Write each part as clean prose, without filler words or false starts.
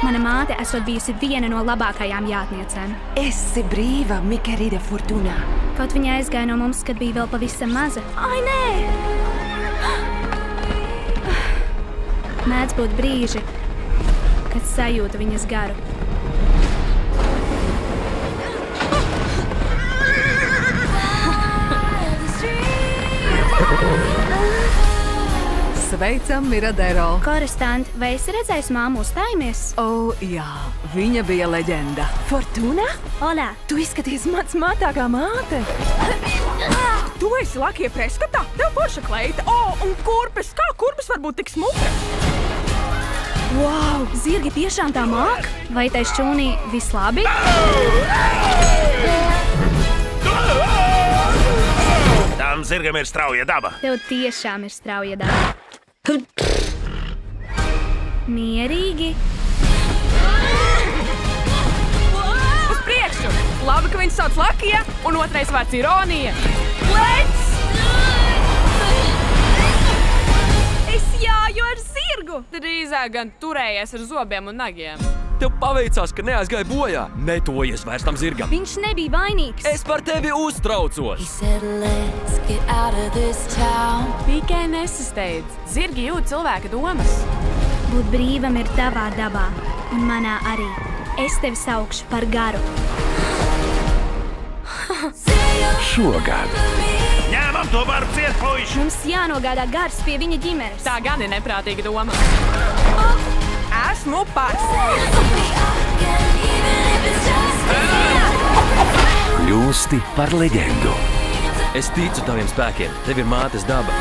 Mana māte esot bijusi viena no labākajām jātniecēm. Esi brīva, mi querida Fortuna. Kaut viņa aizgāja no mums, kad bija vēl pavisam maza. Ai, nē! Mēdz būt brīži, kad sajūtu viņas garu. Sveicam, Miradero. Korestant, vai esi redzējis māmu uzstājamies? O, jā, viņa bija leģenda. Fortuna? Olā! Tu izskaties mans mātākā māte. Tu esi Lakie Preskatā? Tev forša kleita. O, un kurpes? Kā kurpes var būt tik smuka? Wow, zirgi tiešām tā māk? Vai tai šķūnī viss labi? Tām zirgam ir strauja daba. Tev tiešām ir strauja daba. Mierīgi. Uz priekšu! Labi, ka viņas sauc Lakija, un otrais vārds Ironija. Lec! Es jāju ar zirgu! Drīzāk gan turējies ar zobiem un nagiem. Tev paveicās, ka neaizgāja bojā. Netojies vairs tam zirgam. Viņš nebija vainīgs. Es par tevi uztraucos. Tikai nesisteidz. Zirgi jūt cilvēka domas. Būt brīvam ir tavā dabā, un manā arī. Es tevi saukšu par garu. Šogad Ņēmam to varu ciet, puiši! Mums jānogādā gars pie viņa ģimenes. Tā gan ir neprātīga doma. Esmu pats! kļūsti par leģendu. Es ticu taviem spēkiem. Tev ir mātes daba.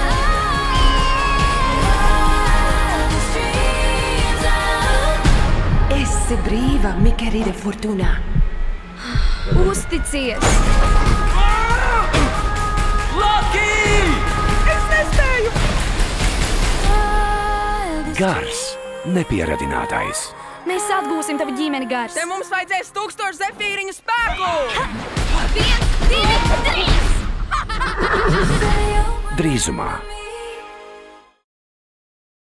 Esi brīva, mi querida Fortuna. Uzticies! Laki! Es nespēju! Gars, nepieradinātais. Mēs atgūsim tavu ģimeni, Gars. Te mums vajadzēs 1000 zefīriņu spēku! 1, 2, 3! Drīzumā.